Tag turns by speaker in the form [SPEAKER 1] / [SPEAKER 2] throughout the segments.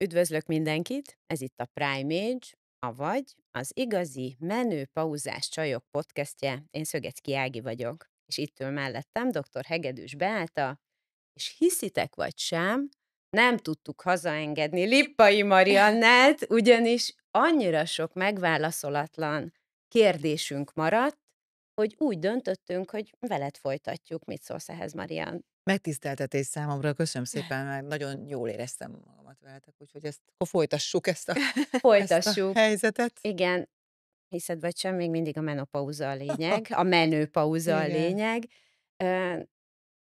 [SPEAKER 1] Üdvözlök mindenkit, ez itt a Prime Age, avagy az igazi menőpauzás csajok podcastje. Én Szögecki Ági vagyok, és itt ül mellettem dr. Hegedűs Beáta, és hiszitek vagy sem, nem tudtuk hazaengedni Lippai Mariannát, ugyanis annyira sok megválaszolatlan kérdésünk maradt, hogy úgy döntöttünk, hogy veled folytatjuk. Mit szólsz ehhez, Marian?
[SPEAKER 2] Megtiszteltetés számomra, köszönöm szépen, mert nagyon jól éreztem magamat veletek, úgyhogy ezt akkor folytassuk ezt a
[SPEAKER 1] Folytassuk.
[SPEAKER 2] helyzetet.
[SPEAKER 1] Igen, hiszed vagy sem, még mindig a menopauza a lényeg, a menőpauza a
[SPEAKER 2] Igen.
[SPEAKER 1] lényeg. Ö,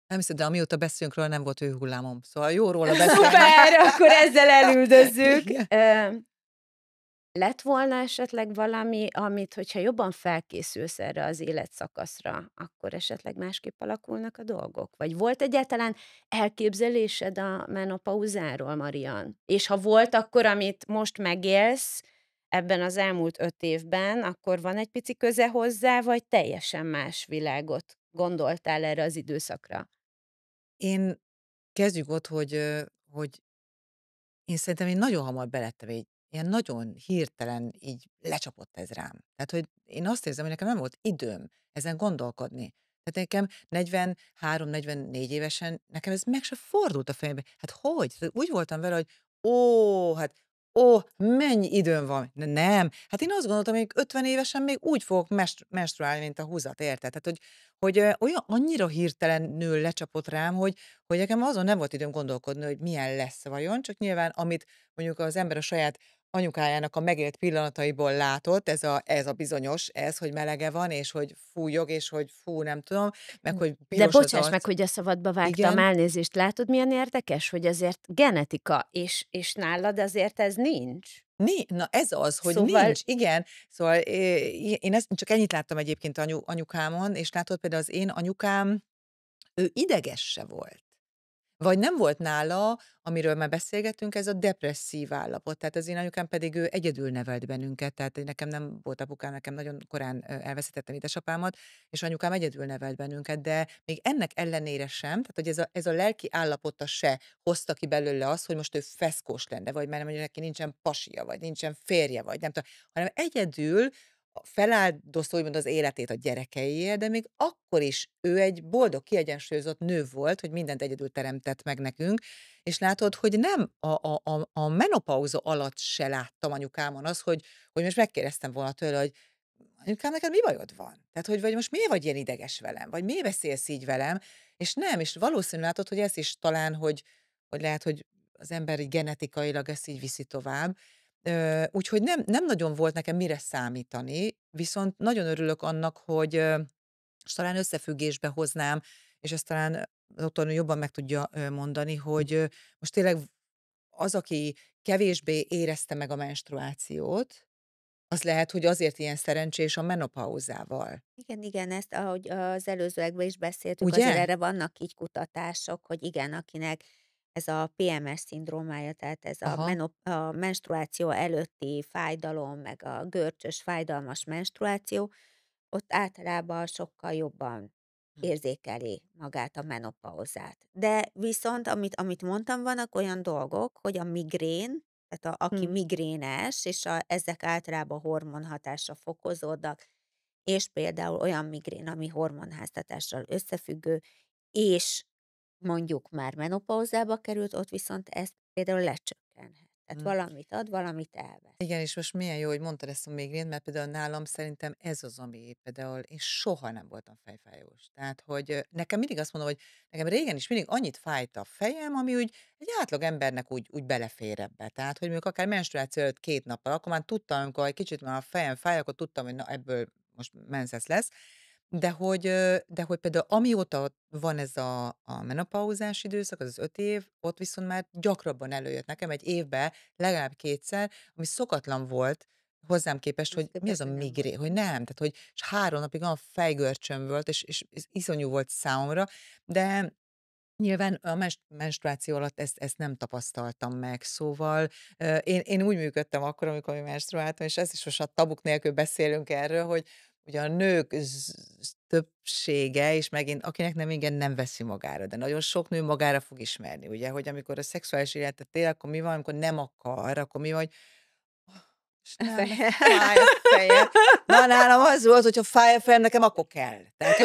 [SPEAKER 2] Nem hiszed, de amióta beszélünk róla, nem volt hőhullámom, szóval jó róla beszélni.
[SPEAKER 1] szuper, akkor ezzel elüldözzük.
[SPEAKER 2] Igen.
[SPEAKER 1] Lett volna esetleg valami, amit, hogyha jobban felkészülsz erre az életszakaszra, akkor esetleg másképp alakulnak a dolgok? Vagy volt egyáltalán elképzelésed a menopauzáról, Marian? És ha volt, akkor amit most megélsz ebben az elmúlt 5 évben, akkor van egy pici köze hozzá, vagy teljesen más világot gondoltál erre az időszakra?
[SPEAKER 2] Én kezdjük ott, hogy én szerintem én nagyon hamar belettem egy ilyen nagyon hirtelen így lecsapott ez rám. Tehát, hogy én azt érzem, hogy nekem nem volt időm ezen gondolkodni. Tehát nekem 43-44 évesen nekem ez meg se fordult a fejembe. Hát hogy? Tehát úgy voltam vele, hogy hát mennyi időm van. Nem. Hát én azt gondoltam, hogy 50 évesen még úgy fogok menstruálni, mint a húzat, érted? Tehát, hogy olyan annyira hirtelenül lecsapott rám, hogy nekem azon nem volt időm gondolkodni, hogy milyen lesz vajon, csak nyilván amit mondjuk az ember a saját anyukájának a megélt pillanataiból látott, ez a bizonyos, hogy melege van, és hogy fújog, és hogy fú, nem tudom, meg hogy
[SPEAKER 1] De
[SPEAKER 2] piros az
[SPEAKER 1] bocsáss meg,
[SPEAKER 2] arc.
[SPEAKER 1] hogy a szabadba vágtam,
[SPEAKER 2] Igen.
[SPEAKER 1] elnézést. Látod, milyen érdekes, hogy azért genetika, és nálad azért ez nincs?
[SPEAKER 2] Na ez az, hogy
[SPEAKER 1] Szóval
[SPEAKER 2] nincs, igen. Szóval, én ezt csak ennyit láttam egyébként anyukámon, és látod például az én anyukám, ő ideges se volt. Vagy nem volt nála, amiről már beszélgettünk, ez a depresszív állapot. Tehát az én anyukám pedig ő egyedül nevelt bennünket, tehát nekem nem volt apukám, nekem nagyon korán elveszítettem édesapámat, és anyukám egyedül nevelt bennünket, de még ennek ellenére sem, tehát hogy ez a lelki állapota se hozta ki belőle azt, hogy most ő feszkós lenne, vagy mert mondjuk neki nincsen pasia, vagy nincsen férje, vagy nem tudom, hanem egyedül feláldozta úgymond az életét a gyerekeiért, de még akkor is ő egy boldog, kiegyensúlyozott nő volt, hogy mindent egyedül teremtett meg nekünk, és látod, hogy nem a menopauza alatt se láttam anyukámon az, hogy most megkérdeztem volna tőle, hogy anyukám, neked mi bajod van? Tehát, hogy vagy most miért vagy ilyen ideges velem? Vagy miért beszélsz így velem? És nem, és valószínű látod, hogy ez is talán, hogy lehet, hogy az ember így genetikailag ezt így viszi tovább. Úgyhogy nem nagyon volt nekem mire számítani, viszont nagyon örülök annak, hogy és talán összefüggésbe hoznám, és ezt talán a doktornő jobban meg tudja mondani, hogy most tényleg az, aki kevésbé érezte meg a menstruációt, az lehet, hogy azért ilyen szerencsés a menopauzával.
[SPEAKER 3] Igen, igen, ezt ahogy az előzőekben is beszéltük, azért
[SPEAKER 2] Ugye?
[SPEAKER 3] erre vannak így kutatások, hogy igen, akinek ez a PMS-szindrómája, tehát ez
[SPEAKER 2] Aha.
[SPEAKER 3] a menstruáció előtti fájdalom, meg a görcsös, fájdalmas menstruáció, ott általában sokkal jobban
[SPEAKER 2] Hm.
[SPEAKER 3] érzékeli magát a menopauzát. De viszont, amit mondtam, vannak olyan dolgok, hogy a migrén, tehát aki
[SPEAKER 1] Hm.
[SPEAKER 3] migrénes, és ezek általában hormonhatásra fokozódnak, és például olyan migrén, ami hormonháztatással összefüggő, és mondjuk már menopauzába került, ott viszont ez például lecsökkenhet. Tehát
[SPEAKER 2] Hm.
[SPEAKER 3] valamit ad, valamit elvesz.
[SPEAKER 2] Igen, és most milyen jó, hogy mondtad ezt a migrént, mert például nálam szerintem ez az, ami például én soha nem voltam fejfájós. Tehát, hogy nekem mindig azt mondom, hogy nekem régen is mindig annyit fájt a fejem, ami úgy egy átlag embernek úgy belefér ebbe. Tehát, hogy mondjuk akár menstruáció előtt 2 nappal, akkor már tudtam, amikor egy kicsit már a fejem fáj, akkor tudtam, hogy na ebből most menszesz lesz. De hogy például amióta van ez a menopauzás időszak, az 5 év, ott viszont már gyakrabban előjött nekem egy évbe legalább 2-szer, ami szokatlan volt hozzám képest,
[SPEAKER 3] Ahhoz
[SPEAKER 2] hogy mi az
[SPEAKER 3] képest,
[SPEAKER 2] a
[SPEAKER 3] hogy nem volt.
[SPEAKER 2] migrén, hogy nem, tehát hogy és 3 napig olyan fejgörcsöm volt, és ez iszonyú volt számomra, de nyilván a menstruáció alatt ezt nem tapasztaltam meg, szóval, én úgy működtem akkor, amikor én menstruáltam, és ez is most a tabuk nélkül beszélünk erről, hogy ugye a nők többsége, és megint akinek nem, igen, nem veszi magára, de nagyon sok nő magára fog ismerni, ugye, hogy amikor a szexuális életet él, akkor mi van, amikor nem akar, akkor mi van, hogy és nem, de fáj a fejem. Na, nálam az volt, hogyha fáj a fejem, nekem akkor kell. Tehát,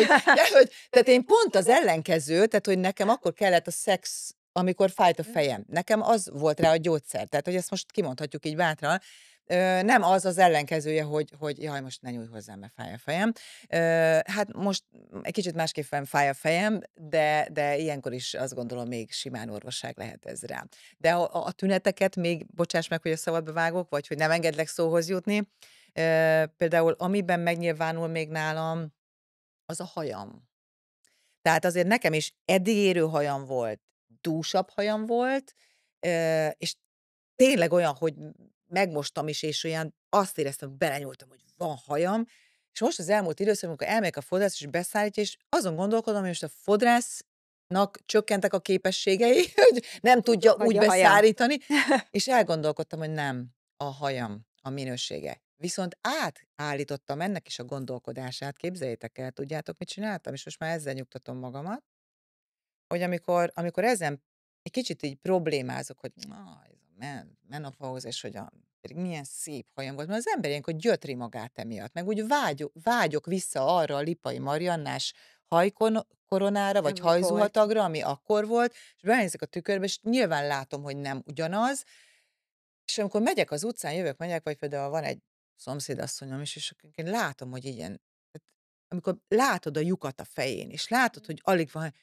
[SPEAKER 2] tehát én pont az ellenkező, tehát, hogy nekem akkor kellett a szex, amikor fájt a fejem. Nekem az volt rá a gyógyszer. Tehát, hogy ezt most kimondhatjuk így bátran. Nem az az ellenkezője, hogy jaj, most ne nyújj hozzám, mert fáj a fejem. Hát most egy kicsit másképpen fáj a fejem, de ilyenkor is azt gondolom, még simán orvosság lehet ez rá. De a tüneteket még, bocsáss meg, hogy a szabadba vágok, vagy hogy nem engedlek szóhoz jutni, például amiben megnyilvánul még nálam, az a hajam. Tehát azért nekem is eddig érő hajam volt, dúsabb hajam volt, és tényleg olyan, hogy megmostam is, és olyan azt éreztem, hogy belenyúltam, hogy van hajam, és most az elmúlt időszakban, amikor elmegyek a fodrász, és beszállítja, és azon gondolkodom, hogy most a fodrásznak csökkentek a képességei, hogy nem tudja
[SPEAKER 3] Vagy
[SPEAKER 2] úgy
[SPEAKER 3] a haja.
[SPEAKER 2] beszállítani, és elgondolkodtam, hogy nem, a hajam, a minősége. Viszont átállítottam ennek is a gondolkodását, képzeljétek el, tudjátok, mit csináltam, és most már ezzel nyugtatom magamat, hogy amikor ezen egy kicsit így problémázok, hogy na, ez a menopausz, és hogy pedig milyen szép hajam volt, mert az ember ilyenkor gyötri magát emiatt, meg úgy vágyok vissza arra a Lipai Mariannás hajkoronára, vagy
[SPEAKER 3] Ami volt.
[SPEAKER 2] hajzuhatagra, ami akkor volt, és benézek a tükörbe, és nyilván látom, hogy nem ugyanaz, és amikor megyek az utcán, megyek, vagy például van egy szomszédasszonyom is, és akkor én látom, hogy ilyen, tehát amikor látod a lyukat a fején, és látod, hogy alig van,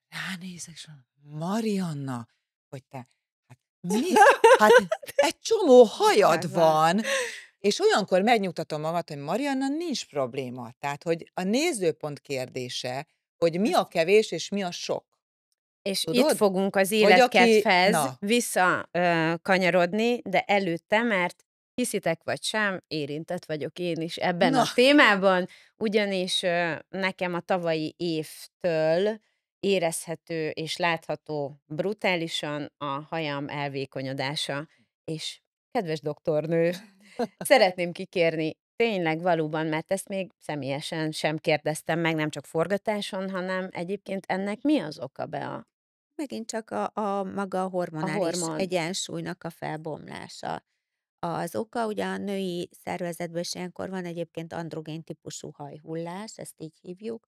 [SPEAKER 2] ránézek, és mondom, Marianna, hogy te, hát mi? Hát egy csomó hajad van, és olyankor megnyugtatom magam, hogy Marianna, nincs probléma. Tehát, hogy a nézőpont kérdése, hogy mi a kevés, és mi a sok.
[SPEAKER 1] És itt
[SPEAKER 2] Tudod?
[SPEAKER 1] fogunk az
[SPEAKER 2] Hogy aki,
[SPEAKER 1] életkedvhez
[SPEAKER 2] na,
[SPEAKER 1] kanyarodni, de előtte, mert hiszitek vagy sem, érintett vagyok én is ebben
[SPEAKER 2] na,
[SPEAKER 1] a témában, ugyanis nekem a tavalyi évtől érezhető és látható brutálisan a hajam elvékonyodása. És kedves doktornő, szeretném kikérni, tényleg valóban, mert ezt még személyesen sem kérdeztem meg, nem csak forgatáson, hanem egyébként ennek mi az oka be
[SPEAKER 3] Megint csak a maga a
[SPEAKER 1] a
[SPEAKER 3] hormonális
[SPEAKER 1] hormon?
[SPEAKER 3] egyensúlynak a felbomlása. Az oka ugye a női szervezetben is ilyenkor van egyébként androgén típusú hajhullás, ezt így hívjuk,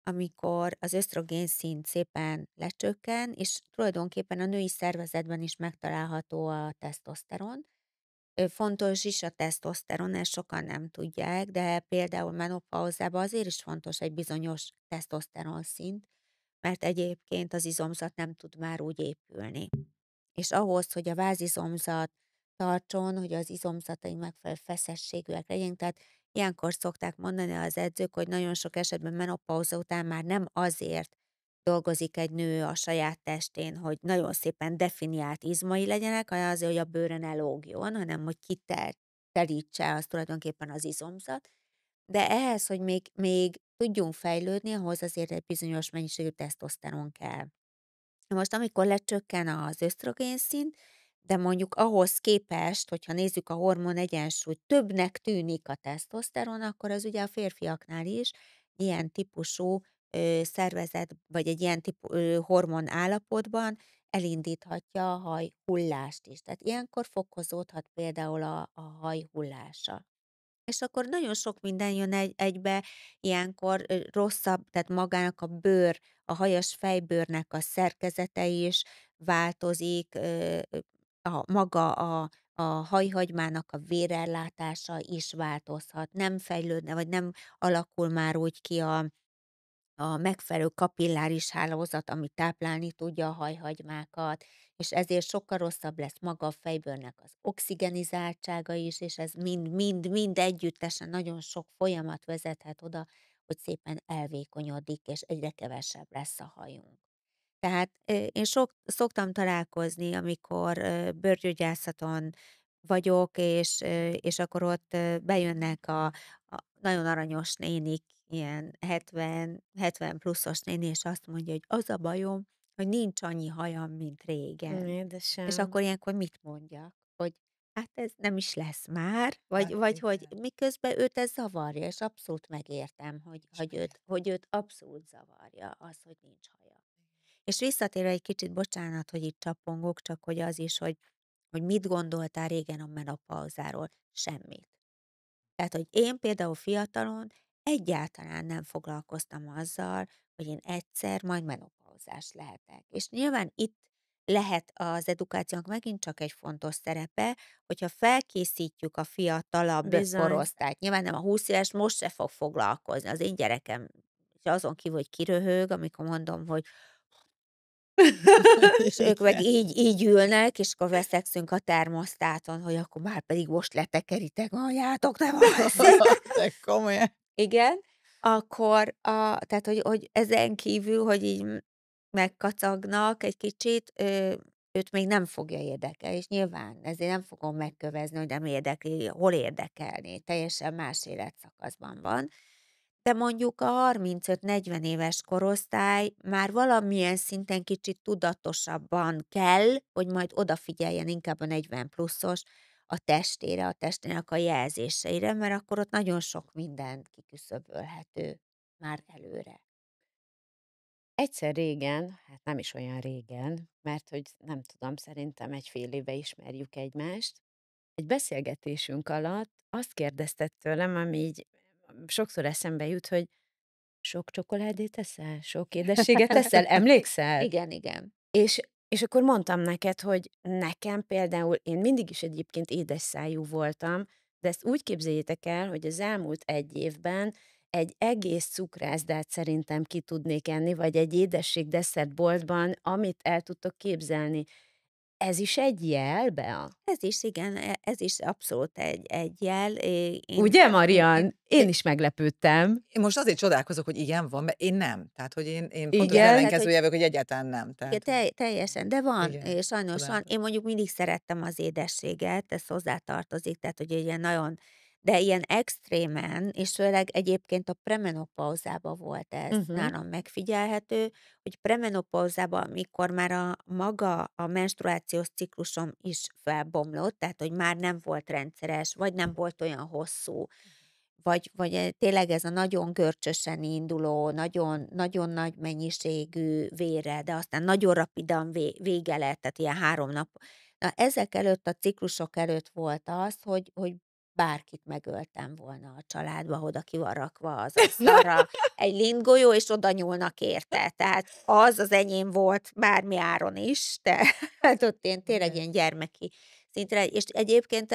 [SPEAKER 3] amikor az ösztrogén szint szépen lecsökken, és tulajdonképpen a női szervezetben is megtalálható a tesztoszteron. Fontos is a tesztoszteron, ezt sokan nem tudják, de például menopauzában azért is fontos egy bizonyos tesztoszteron szint, mert egyébként az izomzat nem tud már úgy épülni. És ahhoz, hogy a vázizomzat tartson, hogy az izomzataink megfelelő feszességűek legyenek, tehát ilyenkor szokták mondani az edzők, hogy nagyon sok esetben menopauza után már nem azért dolgozik egy nő a saját testén, hogy nagyon szépen definiált izmai legyenek, hanem azért, hogy a bőrön elógjon, hanem hogy kitelítse az tulajdonképpen az izomzat. De ehhez, hogy még tudjunk fejlődni, ahhoz azért egy bizonyos mennyiségű tesztoszteron kell. Most amikor lecsökken az ösztrogén szint, de mondjuk ahhoz képest, hogyha nézzük a hormon egyensúlyt, többnek tűnik a tesztoszteron, akkor az ugye a férfiaknál is ilyen típusú szervezet, vagy egy ilyen hormon állapotban elindíthatja a hajhullást is. Tehát ilyenkor fokozódhat például a hajhullása. És akkor nagyon sok minden jön egybe, ilyenkor rosszabb, tehát magának a bőr, a hajas fejbőrnek a szerkezete is változik, maga a hajhagymának a vérellátása is változhat, nem fejlődne, vagy nem alakul már úgy ki a megfelelő kapilláris hálózat, ami táplálni tudja a hajhagymákat, és ezért sokkal rosszabb lesz maga a fejbőrnek az oxigenizáltsága is, és ez mind együttesen nagyon sok folyamat vezethet oda, hogy szépen elvékonyodik, és egyre kevesebb lesz a hajunk. Tehát én szoktam találkozni, amikor bőrgyógyászaton vagyok, és akkor ott bejönnek a nagyon aranyos nénik, ilyen 70 pluszos néni, és azt mondja, hogy az a bajom, hogy nincs annyi hajam, mint régen. És
[SPEAKER 1] Édesem.
[SPEAKER 3] akkor ilyenkor mit mondjak? Hogy hát ez nem is lesz már, vagy
[SPEAKER 2] Hát
[SPEAKER 3] vagy hogy
[SPEAKER 2] igen,
[SPEAKER 3] miközben őt ez zavarja, és abszolút megértem, hogy hogy
[SPEAKER 2] sajnos.
[SPEAKER 3] őt abszolút zavarja az, hogy nincs haja. És visszatérve egy kicsit, bocsánat, hogy itt csapongok, csak hogy az is, hogy mit gondoltál régen a menopauzáról? Semmit. Tehát, hogy én például fiatalon egyáltalán nem foglalkoztam azzal, hogy én egyszer majd menopauzás lehetek. És nyilván itt lehet az edukációnak megint csak egy fontos szerepe, hogyha felkészítjük a fiatalabb
[SPEAKER 1] Bizony.
[SPEAKER 3] korosztályt. Nyilván nem a 20 éves most se fog foglalkozni. Az én gyerekem, és azon kívül, hogy kiröhög, amikor mondom, hogy és ők meg
[SPEAKER 2] Igen.
[SPEAKER 3] így ülnek, és akkor veszekszünk a termosztáton, hogy akkor már pedig most letekeritek aljátok, nem alszik.
[SPEAKER 2] De komolyan.
[SPEAKER 3] Igen, akkor tehát, hogy ezen kívül, hogy így megkacagnak egy kicsit, őt még nem fogja érdekelni, és nyilván ezért nem fogom megkövezni, hogy nem érdekli, hol érdekelné, teljesen más életszakaszban van. De mondjuk a 35-40 éves korosztály már valamilyen szinten kicsit tudatosabban kell, hogy majd odafigyeljen inkább a 40 pluszos a testére, a testének a jelzéseire, mert akkor ott nagyon sok minden kiküszöbölhető már előre.
[SPEAKER 1] Egyszer régen, hát nem is olyan régen, mert hogy nem tudom, szerintem egy fél éve ismerjük egymást, egy beszélgetésünk alatt azt kérdezted tőlem, ami így sokszor eszembe jut, hogy sok csokoládét eszel? Sok édességet eszel? Emlékszel?
[SPEAKER 3] Igen, igen.
[SPEAKER 1] És akkor mondtam neked, hogy nekem például én mindig is egyébként édes szájú voltam, de ezt úgy képzeljétek el, hogy az elmúlt 1 évben egy egész cukrászdát szerintem ki tudnék enni, vagy egy édesség-desszertboltban, amit el tudtok képzelni. Ez is egy jel, Bea?
[SPEAKER 3] Ez is igen, ez is abszolút egy jel.
[SPEAKER 1] Ugye,
[SPEAKER 3] Én
[SPEAKER 1] Marian? Én is meglepődtem.
[SPEAKER 2] Én most azért csodálkozok, hogy igen, van, mert én nem. Tehát, hogy én pont az
[SPEAKER 1] Igen?
[SPEAKER 3] tehát, hogy
[SPEAKER 2] ellenkezője vagyok, hogy egyáltalán nem.
[SPEAKER 3] igen,
[SPEAKER 2] Tehát, hogy
[SPEAKER 3] teljesen, de van,
[SPEAKER 2] igen,
[SPEAKER 3] sajnos van.
[SPEAKER 2] csodálkozom.
[SPEAKER 3] Én mondjuk mindig szerettem az édességet, ez hozzátartozik, tehát hogy ilyen nagyon de ilyen extrémen, és főleg egyébként a premenopauzában volt ez
[SPEAKER 1] Uh-huh.
[SPEAKER 3] nálam megfigyelhető, hogy premenopauzában, amikor már maga a menstruációs ciklusom is felbomlott, tehát hogy már nem volt rendszeres, vagy nem volt olyan hosszú, vagy tényleg ez a nagyon görcsösen induló, nagyon nagyon nagy mennyiségű vérrel, de aztán nagyon rapidan vége lett, tehát ilyen 3 nap. Na, ezek előtt, a ciklusok előtt volt az, hogy bárkit megöltem volna a családba, oda ki van rakva az asztalra egy lindgolyó, és oda nyúlnak érte. Tehát az enyém volt bármi áron is, tehát ott én tényleg
[SPEAKER 2] Igen.
[SPEAKER 3] ilyen gyermeki szintre, és egyébként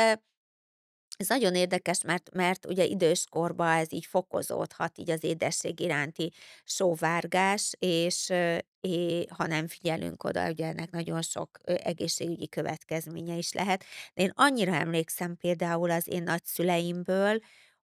[SPEAKER 3] ez nagyon érdekes, mert ugye idős korba ez így fokozódhat, így az édesség iránti sóvárgás, és ha nem figyelünk oda, ugye ennek nagyon sok egészségügyi következménye is lehet. De én annyira emlékszem például az én nagyszüleimből,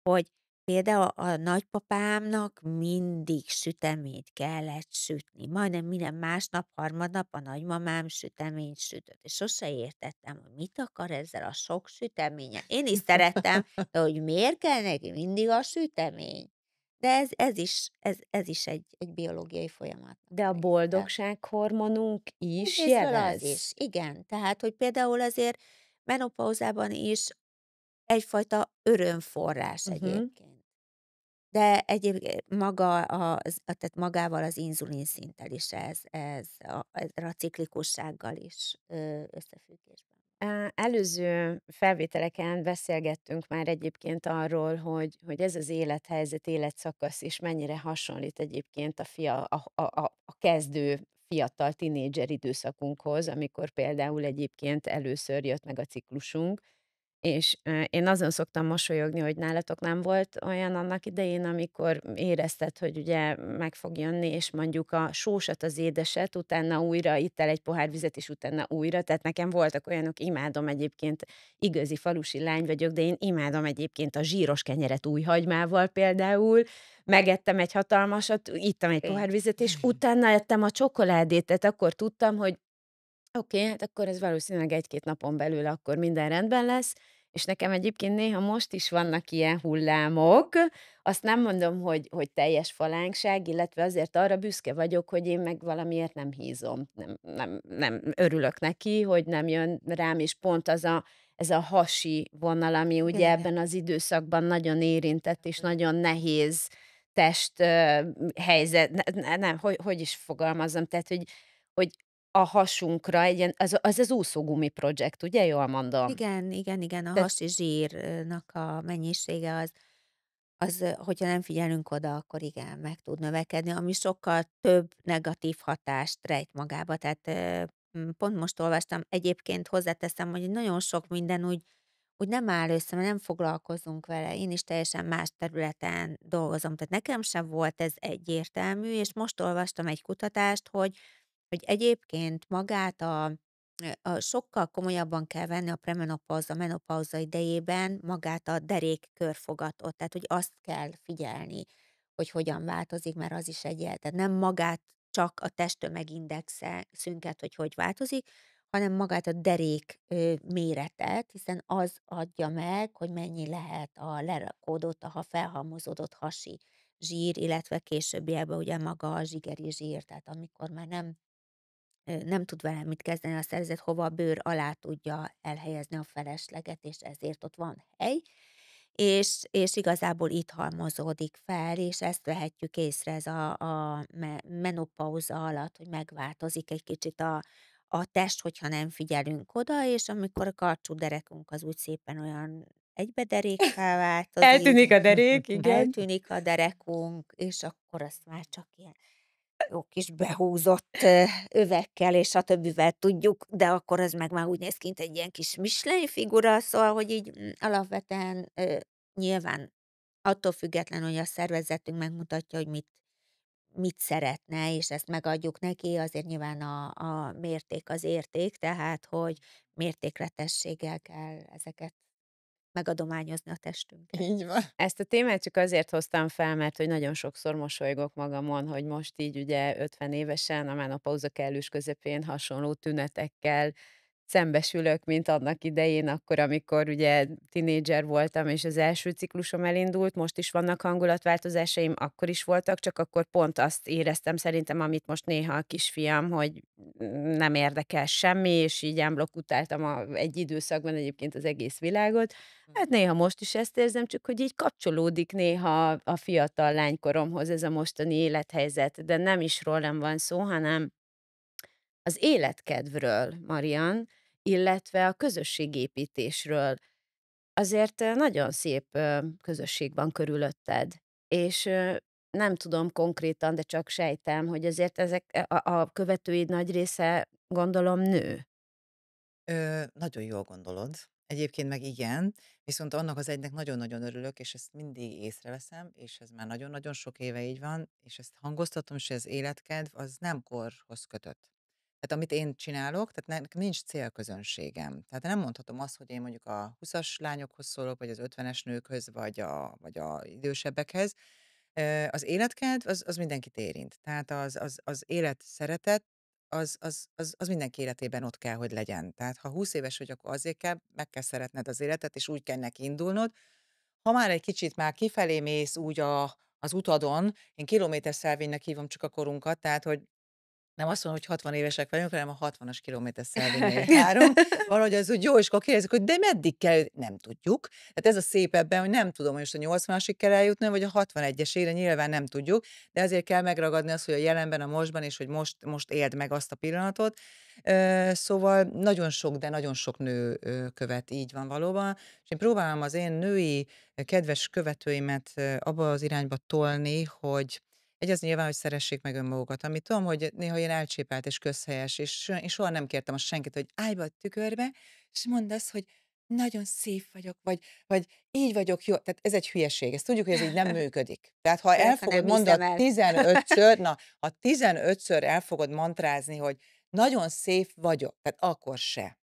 [SPEAKER 3] hogy például a nagypapámnak mindig süteményt kellett sütni. Majdnem minden másnap, harmadnap a nagymamám süteményt sütött, és sose értettem, hogy mit akar ezzel a sok süteménye. Én is szerettem, de hogy miért kell neki mindig a sütemény? De ez is egy biológiai folyamatnak
[SPEAKER 1] De a
[SPEAKER 3] a része.
[SPEAKER 1] boldogsághormonunk is
[SPEAKER 3] Egyrészről az
[SPEAKER 1] jelez?
[SPEAKER 3] is, igen. Tehát, hogy például azért menopauzában is egyfajta örömforrás
[SPEAKER 1] Uh-huh.
[SPEAKER 3] egyébként. De egyébként maga tehát magával az inzulin szinttel is ezzel a ciklikussággal is összefüggésben.
[SPEAKER 1] Előző felvételeken beszélgettünk már egyébként arról, hogy ez az élethelyzet, életszakasz is mennyire hasonlít egyébként a kezdő fiatal tinédzser időszakunkhoz, amikor például egyébként először jött meg a ciklusunk, és, én azon szoktam mosolyogni, hogy nálatok nem volt olyan annak idején, amikor érezted, hogy ugye meg fog jönni, és mondjuk a sósat, az édeset, utána újra ittel egy pohár vizet, és utána újra. Tehát nekem voltak olyanok, imádom egyébként, igazi falusi lány vagyok, de én imádom egyébként a zsíros kenyeret újhagymával például. Megettem egy hatalmasat, ittam egy pohár
[SPEAKER 3] Én
[SPEAKER 1] vizet, és utána ettem a csokoládét, tehát akkor tudtam, hogy oké, hát akkor ez valószínűleg 1-2 napon belül akkor minden rendben lesz, és nekem egyébként néha most is vannak ilyen hullámok. Azt nem mondom, hogy teljes falánkság, illetve azért arra büszke vagyok, hogy én meg valamiért nem hízom. Nem örülök neki, hogy nem jön rám, és pont az a ez a hasi vonal, ami
[SPEAKER 3] Igen,
[SPEAKER 1] ugye
[SPEAKER 3] igen.
[SPEAKER 1] ebben az időszakban nagyon érintett, és nagyon nehéz test helyzet, nem, hogy is fogalmazzam, tehát, hogy a hasunkra egy ilyen, az úszógumi projekt, ugye, jól mondom?
[SPEAKER 3] Igen, igen, igen, a
[SPEAKER 1] Tehát
[SPEAKER 3] hasi zsírnak a mennyisége az, hogyha nem figyelünk oda, akkor igen, meg tud növekedni, ami sokkal több negatív hatást rejt magába. Tehát, pont most olvastam, egyébként hozzáteszem, hogy nagyon sok minden úgy nem áll össze, mert nem foglalkozunk vele. Én is teljesen más területen dolgozom, tehát nekem sem volt ez egyértelmű, és most olvastam egy kutatást, hogy egyébként magát a sokkal komolyabban kell venni a premenopauza, menopauza idejében magát a derék körfogatot, tehát hogy azt kell figyelni, hogy hogyan változik, mert az is tehát nem magát csak a testtömegindexünket, hogy változik, hanem magát a derék méretet, hiszen az adja meg, hogy mennyi lehet a lerakódott, a felhalmozódott hasi zsír, illetve későbbiekben ugye maga a zsigeri zsír, tehát amikor már nem tud vele mit kezdeni a szervezet, hova a bőr alá tudja elhelyezni a felesleget, és ezért ott van hely, és igazából itt halmozódik fel, és ezt vehetjük észre ez a menopauza alatt, hogy megváltozik egy kicsit a test, hogyha nem figyelünk oda, és amikor a karcsú derekunk az úgy szépen olyan egybederékká változik,
[SPEAKER 1] eltűnik a derék, igen.
[SPEAKER 3] eltűnik a derekunk, és akkor azt már csak ilyen jó kis behúzott, övekkel és a többivel tudjuk, de akkor az meg már úgy néz ki, mint egy ilyen kis Michelin figura, szóval, hogy így, alapvetően, nyilván attól függetlenül, hogy a szervezetünk megmutatja, hogy mit szeretne, és ezt megadjuk neki, azért nyilván a mérték az érték, tehát hogy mértékletességgel kell ezeket megadományozni a testünket.
[SPEAKER 2] Így van.
[SPEAKER 1] Ezt a témát csak azért hoztam fel, mert hogy nagyon sokszor mosolygok magamon, hogy most így ugye 50 évesen, a menopauza kellős közepén hasonló tünetekkel szembesülök, mint annak idején, akkor, amikor ugye tinédzser voltam, és az első ciklusom elindult, most is vannak hangulatváltozásaim, akkor is voltak, csak akkor pont azt éreztem szerintem, amit most néha a kisfiam, hogy nem érdekel semmi, és így ámblok utáltam egy időszakban egyébként az egész világot. Hát néha most is ezt érzem, csak hogy így kapcsolódik néha a fiatal lánykoromhoz ez a mostani élethelyzet, de nem is rólam van szó, hanem az életkedvről, Marian, illetve a közösségépítésről. Azért nagyon szép közösség van körülötted, és nem tudom konkrétan, de csak sejtem, hogy azért ezek a követőid nagy része, gondolom, nő.
[SPEAKER 2] Nagyon jól gondolod. Egyébként meg igen, viszont annak az egynek nagyon-nagyon örülök, és ezt mindig észreveszem, és ez már nagyon-nagyon sok éve így van, és ezt hangoztatom is, hogy az életkedv az nem korhoz kötött. Tehát amit én csinálok, tehát nekem nincs célközönségem. Tehát nem mondhatom azt, hogy én mondjuk a 20-as lányokhoz szólok, vagy az 50-es nőkhöz, vagy a idősebbekhez. Az életkedv az mindenkit érint. Tehát az élet szeretet, az mindenki életében ott kell, hogy legyen. Tehát ha 20 éves vagy, akkor azért kell, meg kell szeretned az életet, és úgy kell neki indulnod. Ha már egy kicsit már kifelé mész úgy az utadon, én kilométerszelvénynek hívom csak a korunkat, tehát hogy nem azt mondom, hogy 60 évesek vagyunk, hanem a 60-as kilométerszelvénynél járunk. Valahogy az úgy jó, és akkor kérdezik, hogy de meddig kell? Nem tudjuk. Tehát ez a szép ebben, hogy nem tudom, hogy most a 80-asig kell eljutni, vagy a 61-esére, nyilván nem tudjuk, de ezért kell megragadni azt, hogy a jelenben, a mostban, és hogy most éld meg azt a pillanatot. Szóval nagyon sok, de nagyon sok nő követ, így van valóban, és én próbálom az én női kedves követőimet abba az irányba tolni, hogy az nyilván, hogy szeressék meg önmagukat, amit tudom, hogy néha ilyen elcsépelt és közhelyes, és én soha nem kértem azt senkit, hogy állj be a tükörbe, és mondd azt, hogy nagyon szép vagyok, vagy így vagyok jó. Tehát ez egy hülyeség, ezt tudjuk, hogy ez így nem működik. Tehát ha el
[SPEAKER 3] Főleg, ha
[SPEAKER 2] fogod
[SPEAKER 3] nem hiszem
[SPEAKER 2] mondani
[SPEAKER 3] el.
[SPEAKER 2] 15-ször, na, ha 15-ször el fogod mantrázni, hogy nagyon szép vagyok, tehát akkor se. Én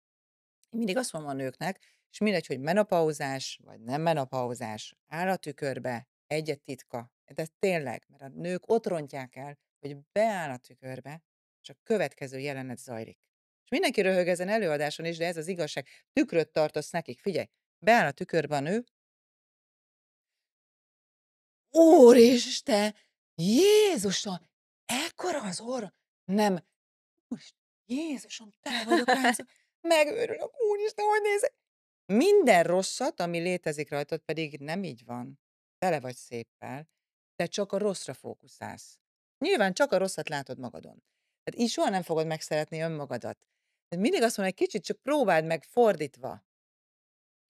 [SPEAKER 2] mindig azt mondom a nőknek, és mindegy, hogy menopauzás, vagy nem menopauzás, áll a tükörbe, egyet titka. De tényleg, mert a nők ott rontják el, hogy beáll a tükörbe, és a következő jelenet zajlik. És mindenki röhög ezen előadáson is, de ez az igazság. Tükröt tartasz nekik, figyelj, beáll a tükörbe a nő, Úristen, Jézusom, ekkora az orra? Nem, Úristen, Jézusom, tele vagyok rázva, megőrülök, Úristen, hogy nézek. Minden rosszat, ami létezik rajtad, pedig nem így van. Tele vagy széppel, te csak a rosszra fókuszálsz. Nyilván csak a rosszat látod magadon. Tehát így soha nem fogod megszeretni önmagadat. Tehát mindig azt mondom, egy kicsit csak próbáld meg fordítva.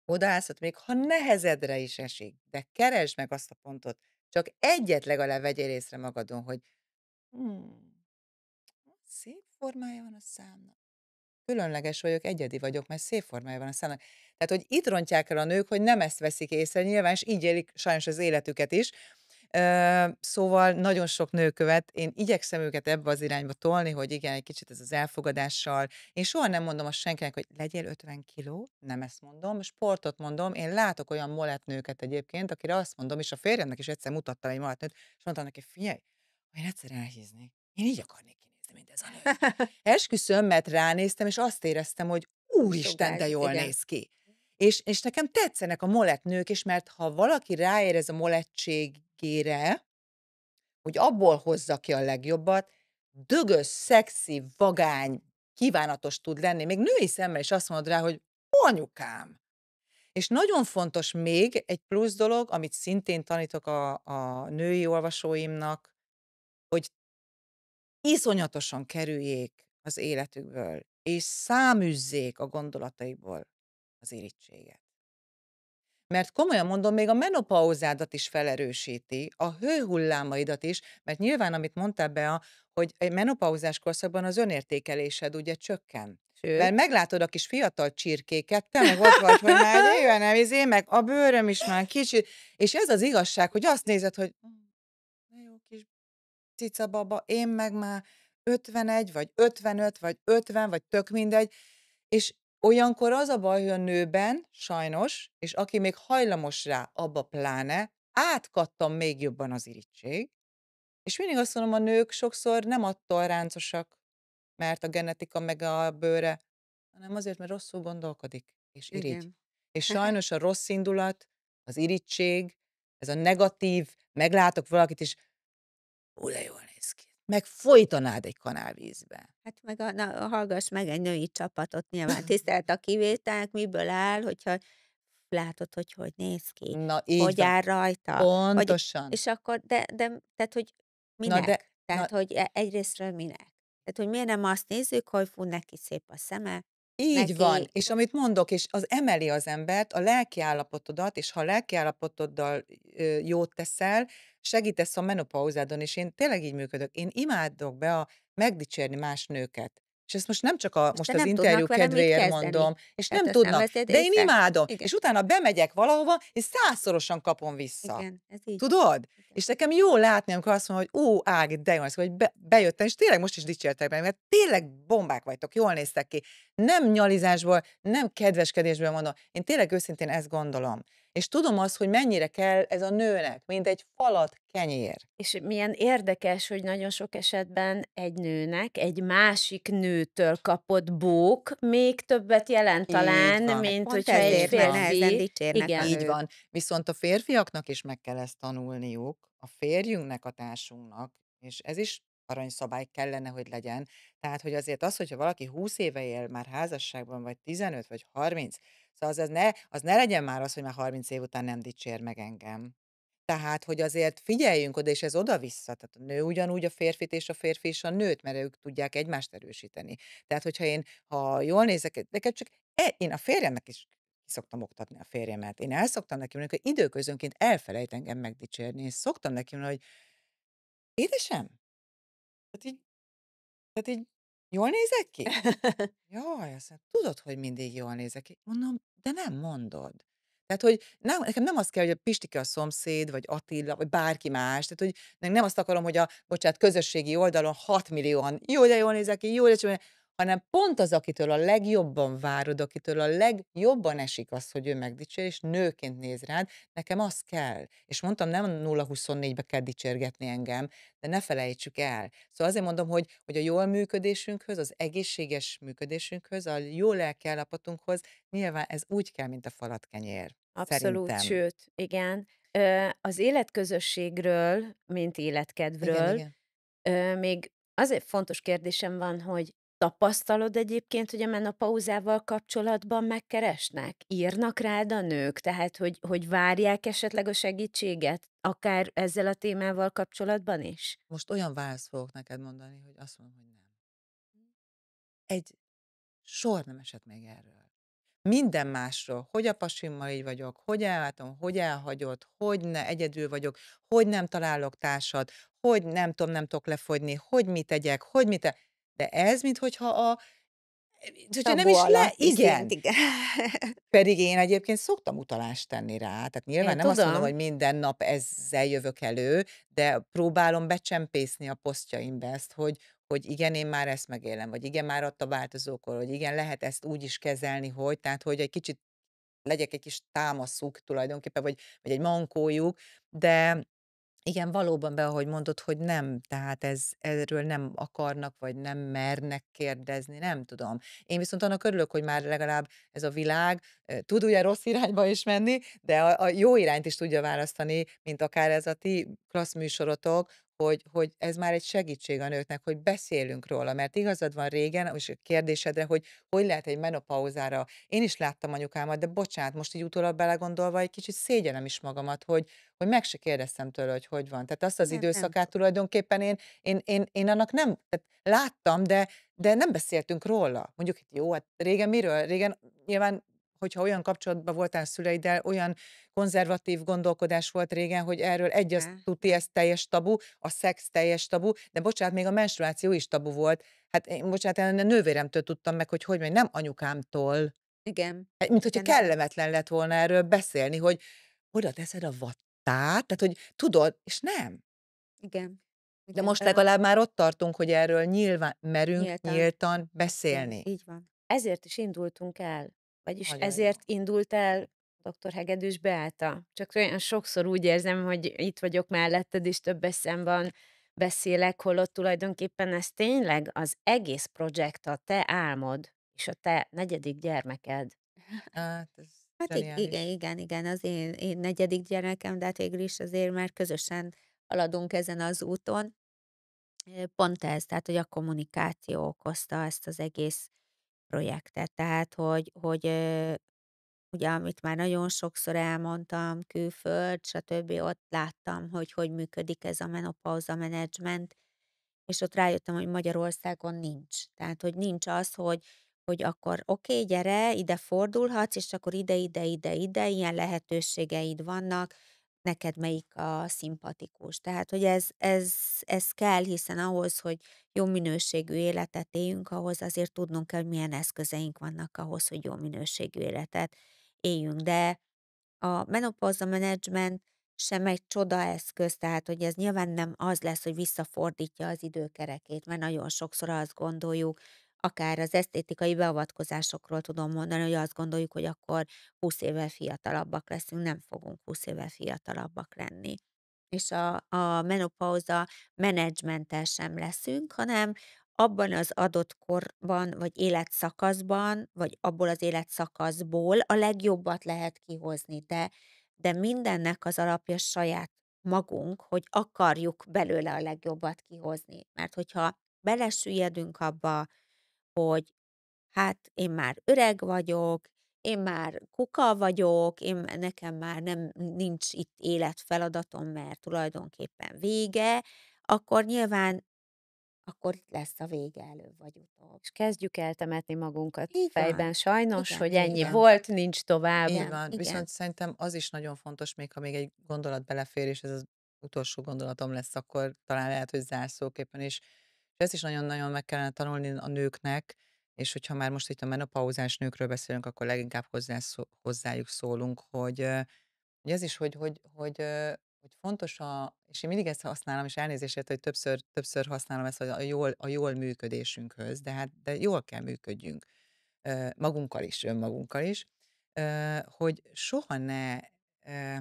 [SPEAKER 2] Odaállsz, még ha nehezedre is esik, de keresd meg azt a pontot. Csak egyet legalább vegyél észre magadon, hogy hmm, szép formája van a számnak. Különleges vagyok, egyedi vagyok, mert szép formája van a számnak. Tehát, hogy itt rontják el a nők, hogy nem ezt veszik észre nyilván, és így élik sajnos az életüket is. Szóval nagyon sok nő követ, én igyekszem őket ebbe az irányba tolni, hogy igen, egy kicsit ez az elfogadással. Én soha nem mondom azt senkinek, hogy legyél 50 kiló, nem ezt mondom, sportot mondom. Én látok olyan molett nőket egyébként, akire azt mondom, és a férjemnek is egyszer mutattam egy molett nőt, és mondtam neki, figyelj, ha én egyszer elhíznék, én így akarnék kinézni, mint ez a nő. Esküszöm, mert ránéztem, és azt éreztem, hogy úristen, de
[SPEAKER 3] Sugáz,
[SPEAKER 2] jól
[SPEAKER 3] igen.
[SPEAKER 2] néz ki. És nekem tetszenek a molett nők is, mert ha valaki ráérez a molettségére, hogy abból hozza ki a legjobbat, dögös, szexi, vagány, kívánatos tud lenni. Még női szemmel is azt mondod rá, hogy anyukám. És nagyon fontos még egy plusz dolog, amit szintén tanítok a női olvasóimnak, hogy iszonyatosan kerüljék az életükből, és száműzzék a gondolataikból az irítséget. Mert komolyan mondom, még a menopauzádat is felerősíti, a hőhullámaidat is, mert nyilván, amit mondtál Bea, hogy egy menopauzás korszakban az önértékelésed ugye csökken. Mert
[SPEAKER 3] Sőt,
[SPEAKER 2] meglátod a kis fiatal csirkéket, te meg ott vagy, hogy már egy éve nem meg a bőröm is már kicsit, és ez az igazság, hogy azt nézed, hogy de jó kis cica baba, én meg már 51, vagy 55, vagy 50, vagy tök mindegy, és olyankor az a baj, hogy a nőben sajnos, és aki még hajlamos rá, abba pláne, átkattam még jobban az irítség, és mindig azt mondom, a nők sokszor nem attól ráncosak, mert a genetika meg a bőre, hanem azért, mert rosszul gondolkodik, és irigy.
[SPEAKER 3] igen.
[SPEAKER 2] És sajnos a rossz indulat, az irigység, ez a negatív, meglátok valakit, és de jól néz ki. Meg folytanád egy kanálvízbe.
[SPEAKER 3] Hát meg hallgass meg egy női csapatot, nyilván tisztelt a kivételek, miből áll, hogyha látod, hogy hogy néz ki,
[SPEAKER 2] Na, így
[SPEAKER 3] hogy
[SPEAKER 2] van.
[SPEAKER 3] áll rajta, hogy
[SPEAKER 2] Pontosan.
[SPEAKER 3] és akkor tehát, hogy
[SPEAKER 2] Na de
[SPEAKER 3] minek?
[SPEAKER 2] na
[SPEAKER 3] Tehát, hogy egyrészről minek? Tehát, hogy miért nem azt nézzük, hogy fú, neki szép a szeme,
[SPEAKER 2] így van,
[SPEAKER 3] neki
[SPEAKER 2] és amit mondok, és az emeli az embert, a lelkiállapotodat, és ha a lelkiállapotoddal, jót teszel, segítesz a menopauzádon, és én tényleg így működök. Én imádok megdicsérni más nőket. És ezt most nem csak
[SPEAKER 3] most te
[SPEAKER 2] most az
[SPEAKER 3] nem tudnak
[SPEAKER 2] interjú
[SPEAKER 3] vele mit
[SPEAKER 2] kedvéért
[SPEAKER 3] kezdeni.
[SPEAKER 2] mondom, és
[SPEAKER 3] Tehát
[SPEAKER 2] nem
[SPEAKER 3] ezt nem
[SPEAKER 2] tudnak,
[SPEAKER 3] veszed
[SPEAKER 2] de én
[SPEAKER 3] észre?
[SPEAKER 2] imádom,
[SPEAKER 3] Igen,
[SPEAKER 2] és utána bemegyek valahova, és 100-szorosan kapom vissza.
[SPEAKER 3] igen, ez így van.
[SPEAKER 2] Tudod?
[SPEAKER 3] Igen.
[SPEAKER 2] És nekem jó látni, amikor azt mondom, hogy Ági, de jó, hogy bejöttem, és tényleg most is dicsértek meg, mert tényleg bombák vagytok, jól néztek ki. Nem nyalizásból, nem kedveskedésből mondom. Én tényleg őszintén ezt gondolom. És tudom azt, hogy mennyire kell ez a nőnek, mint egy falat kenyér.
[SPEAKER 1] És milyen érdekes, hogy nagyon sok esetben egy nőnek egy másik nőtől kapott bók még többet jelent
[SPEAKER 2] Így
[SPEAKER 1] talán,
[SPEAKER 2] van.
[SPEAKER 3] Hát
[SPEAKER 1] mint
[SPEAKER 3] pont
[SPEAKER 1] hogyha egy
[SPEAKER 3] ezért,
[SPEAKER 2] Így
[SPEAKER 3] mert
[SPEAKER 2] van.
[SPEAKER 3] nehezen
[SPEAKER 1] férfi.
[SPEAKER 3] dicsérnek a
[SPEAKER 1] Igen.
[SPEAKER 2] Így
[SPEAKER 3] nők.
[SPEAKER 2] van. Viszont a férfiaknak is meg kell ezt tanulniuk, a férjünknek, a társunknak, és ez is aranyszabály kellene, hogy legyen. Tehát, hogy azért az, hogyha valaki 20 éve él már házasságban, vagy 15, vagy 30, szóval az ne legyen már az, hogy már 30 év után nem dicsér meg engem. Tehát, hogy azért figyeljünk oda, és ez oda-vissza. Tehát a nő ugyanúgy a férfit, és a férfi is a nőt, mert ők tudják egymást erősíteni. Tehát, hogyha ha jól nézek, neked csak én a férjemnek is ki szoktam oktatni a férjemet. Én el szoktam neki mondani, hogy időközönként elfelejt engem megdicsérni, és szoktam neki mondani, hogy édesem, tehát így, tehát így jól nézek ki? Jaj, azt mondja, tudod, hogy mindig jól nézek ki. Mondom, de nem mondod. Tehát, hogy nekem nem az kell, hogy a Pistike a szomszéd, vagy Attila, vagy bárki más. Tehát, hogy nem azt akarom, hogy bocsánat, közösségi oldalon 6 millióan, jó, de jól nézek ki, jó, de jól, hanem pont az, akitől a legjobban várod, akitől a legjobban esik az, hogy ő megdicsér, és nőként néz rád, nekem az kell. És mondtam, nem 0-24-be kell dicsérgetni engem, de ne felejtsük el. Szóval azért mondom, hogy a jól működésünkhöz, az egészséges működésünkhöz, a jó lelkiállapotunkhoz nyilván ez úgy kell, mint a falatkenyér.
[SPEAKER 1] Abszolút,
[SPEAKER 2] Szerintem.
[SPEAKER 1] sőt, igen. Az életközösségről, mint
[SPEAKER 2] Igen,
[SPEAKER 1] életkedvről,
[SPEAKER 2] igen.
[SPEAKER 1] még azért fontos kérdésem van, hogy tapasztalod egyébként, hogy a menopauzával kapcsolatban megkeresnek? Írnak rád a nők? Tehát, hogy várják esetleg a segítséget, akár ezzel a témával kapcsolatban is?
[SPEAKER 2] Most olyan választ fogok neked mondani, hogy azt mondom, hogy nem. Egy sor nem esett még erről. Minden másról, hogy a pasimmal így vagyok, hogy ellátom, hogy elhagyod, hogy ne egyedül vagyok, hogy nem találok társat, hogy nem tudom, nem tudok lefogyni, hogy mit tegyek, hogy mit de ez, minthogyha hogyha nem
[SPEAKER 3] Tabu
[SPEAKER 2] is
[SPEAKER 3] alatt viszont
[SPEAKER 2] igen.
[SPEAKER 3] igen.
[SPEAKER 2] Pedig én egyébként szoktam utalást tenni rá, tehát nyilván
[SPEAKER 1] Én
[SPEAKER 2] nem azt mondom,
[SPEAKER 1] tudom.
[SPEAKER 2] hogy minden nap ezzel jövök elő, de próbálom becsempészni a posztjaimba ezt, hogy igen, én már ezt megélem, vagy igen, már ott a változókor, vagy igen, lehet ezt úgy is kezelni, hogy, tehát hogy egy kicsit legyek egy kis támaszuk tulajdonképpen, vagy egy mankójuk, de igen, valóban ahogy mondod, hogy nem, tehát erről nem akarnak, vagy nem mernek kérdezni, nem tudom. Én viszont annak örülök, hogy már legalább ez a világ tud ugye rossz irányba is menni, de a jó irányt is tudja választani, mint akár ez a ti klassz műsorotok, hogy ez már egy segítség a nőknek, hogy beszélünk róla, mert igazad van régen, és a kérdésedre, hogy lehet egy menopauzára. Én is láttam anyukámat, de bocsánat, most így utólag belegondolva egy kicsit szégyenem is magamat, hogy meg se kérdeztem tőle, hogy hogy van. Tehát azt az
[SPEAKER 3] Hát nem
[SPEAKER 2] időszakát tulajdonképpen én annak nem tehát láttam, de nem beszéltünk róla. Mondjuk itt jó, hát régen miről? Régen nyilván, hogyha olyan kapcsolatban voltál a szüleiddel, olyan konzervatív gondolkodás volt régen, hogy erről egy az tuti, ez teljes tabu, a szex teljes tabu, de bocsánat, még a menstruáció is tabu volt. Hát én bocsánat, én a nővéremtől tudtam meg, hogy megy, nem anyukámtól.
[SPEAKER 3] igen.
[SPEAKER 2] Mint hogyha
[SPEAKER 3] Igen.
[SPEAKER 2] kellemetlen lett volna erről beszélni, hogy oda teszed a vattát, tehát hogy tudod, és nem.
[SPEAKER 3] Igen.
[SPEAKER 2] De
[SPEAKER 3] Igen.
[SPEAKER 2] most legalább már ott tartunk, hogy erről nyilván merünk
[SPEAKER 3] Nyíltan.
[SPEAKER 2] nyíltan
[SPEAKER 3] Igen,
[SPEAKER 2] beszélni.
[SPEAKER 3] így van.
[SPEAKER 1] Ezért is indultunk el. Vagyis
[SPEAKER 2] Nagyon jó.
[SPEAKER 1] ezért indult el dr. Hegedűs Beáta. Csak olyan sokszor úgy érzem, hogy itt vagyok melletted, és több eszemben beszélek, holott tulajdonképpen ez tényleg az egész projekt a te álmod, és a te negyedik gyermeked.
[SPEAKER 2] Hát ez
[SPEAKER 3] Hát igen,
[SPEAKER 2] zseniális.
[SPEAKER 3] igen, igen, az én negyedik gyermekem, de hát végül is azért már közösen haladunk ezen az úton. Pont ez, tehát hogy a kommunikáció okozta ezt az egész projektet. Tehát, hogy ugye, amit már nagyon sokszor elmondtam, külföld, stb., ott láttam, hogy működik ez a menopauza menedzsment, és ott rájöttem, hogy Magyarországon nincs. Tehát, hogy nincs az, hogy akkor oké, gyere, ide fordulhatsz, és akkor ide, ilyen lehetőségeid vannak, neked melyik a szimpatikus. Tehát, hogy ez kell, hiszen ahhoz, hogy jó minőségű életet éljünk, ahhoz azért tudnunk kell, hogy milyen eszközeink vannak ahhoz, hogy jó minőségű életet éljünk. De a menopauza menedzsment sem egy csodaeszköz, tehát hogy ez nyilván nem az lesz, hogy visszafordítja az időkerekét, mert nagyon sokszor azt gondoljuk, akár az esztétikai beavatkozásokról tudom mondani, hogy azt gondoljuk, hogy akkor 20 évvel fiatalabbak leszünk, nem fogunk 20 évvel fiatalabbak lenni. És a menopauza menedzsmenttel sem leszünk, hanem abban az adott korban, vagy életszakaszban, vagy abból az életszakaszból a legjobbat lehet kihozni, de mindennek az alapja saját magunk, hogy akarjuk belőle a legjobbat kihozni. Mert hogyha belesüllyedünk abba, hogy hát én már öreg vagyok, én már kuka vagyok, nekem már nem nincs itt életfeladatom, mert tulajdonképpen vége, akkor nyilván akkor itt lesz a vége előbb vagy utóbb.
[SPEAKER 1] És kezdjük el temetni magunkat
[SPEAKER 3] Így
[SPEAKER 1] fejben
[SPEAKER 3] van.
[SPEAKER 1] sajnos,
[SPEAKER 3] Igen,
[SPEAKER 1] hogy
[SPEAKER 2] Így
[SPEAKER 1] ennyi
[SPEAKER 2] van.
[SPEAKER 3] igen,
[SPEAKER 1] volt, nincs tovább.
[SPEAKER 2] Így
[SPEAKER 3] igen,
[SPEAKER 2] van.
[SPEAKER 3] igen.
[SPEAKER 2] Viszont szerintem az is nagyon fontos, még ha még egy gondolat belefér, és ez az utolsó gondolatom lesz, akkor talán lehet, hogy zárszóképpen is. És ezt is nagyon-nagyon meg kellene tanulni a nőknek, és hogyha már most itt a menopauzás nőkről beszélünk, akkor leginkább hozzájuk szólunk, hogy ez is, hogy fontos és én mindig ezt használom, és elnézést, hogy többször használom ezt, hogy a jól működésünkhöz, de jól kell működjünk magunkkal is, önmagunkkal is, hogy soha ne ö,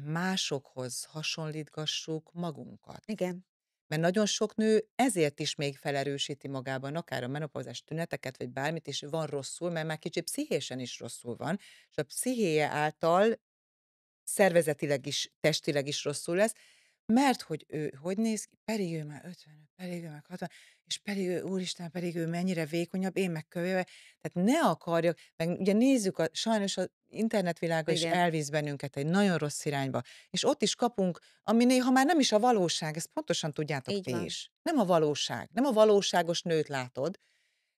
[SPEAKER 2] másokhoz hasonlítgassuk magunkat.
[SPEAKER 3] Igen,
[SPEAKER 2] Mert nagyon sok nő ezért is még felerősíti magában akár a menopauzás tüneteket, vagy bármit, és van rosszul, mert már kicsit pszichésen is rosszul van, és a pszichéje által szervezetileg is, testileg is rosszul lesz, mert hogy ő hogy néz ki, pedig ő már 55, pedig ő meg 60, és pedig ő, úristen, pedig ő mennyire vékonyabb, én meg kövéve. Tehát ne akarjak, meg ugye nézzük, sajnos az internetvilága is
[SPEAKER 1] Igen,
[SPEAKER 2] elvisz bennünket egy nagyon rossz irányba, és ott is kapunk, ami néha már nem is a valóság, ezt pontosan tudjátok
[SPEAKER 3] Így
[SPEAKER 2] ti
[SPEAKER 3] van.
[SPEAKER 2] is. Nem a valóság, nem a valóságos nőt látod,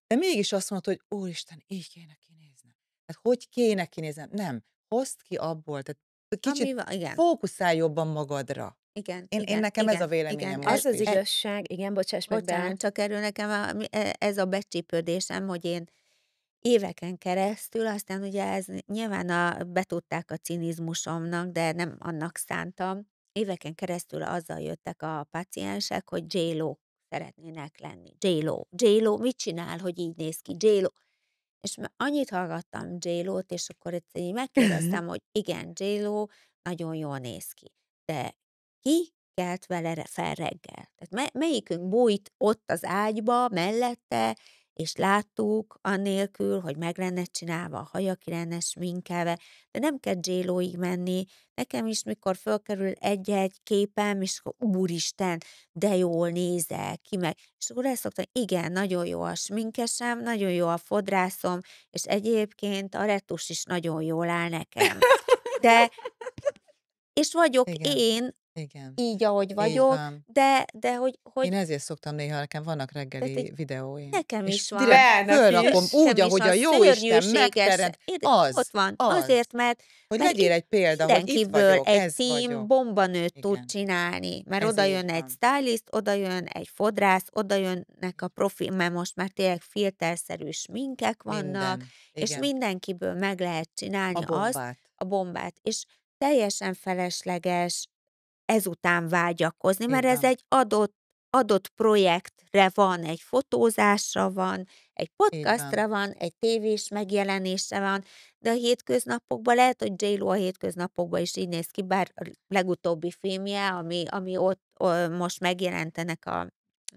[SPEAKER 2] de mégis azt mondod, hogy úristen, így kéne kinéznem. Hát hogy kéne kinéznem? Nem. Hozd ki abból, tehát
[SPEAKER 3] Ami
[SPEAKER 2] kicsit
[SPEAKER 3] va igen,
[SPEAKER 2] fókuszálj jobban magadra.
[SPEAKER 3] igen,
[SPEAKER 2] Én
[SPEAKER 3] igen,
[SPEAKER 2] nekem ez a
[SPEAKER 3] igen,
[SPEAKER 2] véleményem
[SPEAKER 3] igen.
[SPEAKER 1] az
[SPEAKER 2] most
[SPEAKER 1] az
[SPEAKER 2] is.
[SPEAKER 1] igazság, igen, bocsáss meg,
[SPEAKER 3] Bocsánat,
[SPEAKER 1] Beát.
[SPEAKER 3] csak erről nekem ez a becsípődésem, hogy én éveken keresztül, aztán ugye ez nyilván betudták a cinizmusomnak, de nem annak szántam. Éveken keresztül azzal jöttek a paciensek, hogy J-Lo szeretnének lenni. J-Lo, J-Lo mit csinál, hogy így néz ki? J-Lo. És annyit hallgattam J-Lo-t, és akkor egyszer így megkérdeztem, hogy igen, J-Lo nagyon jól néz ki, de ki kelt vele fel reggel? Tehát melyikünk bújt ott az ágyba mellette, és láttuk annélkül, hogy meg lenne csinálva, a haja ki lenne sminkelve, de nem kell J-Lo-ig menni. Nekem is, mikor fölkerül egy-egy képem, és akkor úristen, de jól nézel ki meg. És akkor ezt szoktam, igen, nagyon jó a sminkesem, nagyon jó a fodrászom, és egyébként a retus is nagyon jól áll nekem. De, és vagyok
[SPEAKER 2] Igen,
[SPEAKER 3] én,
[SPEAKER 2] igen.
[SPEAKER 3] így, ahogy
[SPEAKER 2] Így
[SPEAKER 3] vagyok,
[SPEAKER 2] van.
[SPEAKER 3] de hogy
[SPEAKER 2] Én ezért szoktam néha, nekem vannak
[SPEAKER 3] tehát
[SPEAKER 2] reggeli
[SPEAKER 3] egy
[SPEAKER 2] videóim,
[SPEAKER 3] nekem
[SPEAKER 2] és
[SPEAKER 3] is van.
[SPEAKER 2] direkt
[SPEAKER 1] Beállnak
[SPEAKER 2] fölrakom
[SPEAKER 1] is.
[SPEAKER 2] úgy,
[SPEAKER 3] Nekem is
[SPEAKER 2] ahogy a
[SPEAKER 3] van
[SPEAKER 2] jóisten
[SPEAKER 3] szörnyűséges,
[SPEAKER 2] megteremt. Az,
[SPEAKER 3] ott van,
[SPEAKER 2] az.
[SPEAKER 3] azért, mert
[SPEAKER 2] Hogy
[SPEAKER 3] mert
[SPEAKER 2] legyél egy példa, hogy itt
[SPEAKER 3] mindenkiből
[SPEAKER 2] vagyok,
[SPEAKER 3] egy
[SPEAKER 2] ez
[SPEAKER 3] team
[SPEAKER 2] vagyok.
[SPEAKER 3] bombanőt tud
[SPEAKER 2] Igen,
[SPEAKER 3] csinálni, mert
[SPEAKER 2] ez így
[SPEAKER 3] odajön egy
[SPEAKER 2] van.
[SPEAKER 3] stylist, odajön egy fodrász, odajönnek a profi, mert most már tényleg filterszerű sminkek vannak,
[SPEAKER 2] Minden.
[SPEAKER 3] és
[SPEAKER 2] Igen.
[SPEAKER 3] mindenkiből meg lehet
[SPEAKER 2] A
[SPEAKER 3] csinálni azt,
[SPEAKER 2] bombát.
[SPEAKER 3] a bombát, és teljesen felesleges ezután vágyakozni, mert
[SPEAKER 2] Így
[SPEAKER 3] ez
[SPEAKER 2] van.
[SPEAKER 3] egy adott projektre van, egy fotózásra van, egy
[SPEAKER 2] Így van.
[SPEAKER 3] podcastra van, egy tévés megjelenésre van, de a hétköznapokban lehet, hogy J.Lo a hétköznapokban is így néz ki, bár a legutóbbi filmje, ami ott most megjelentenek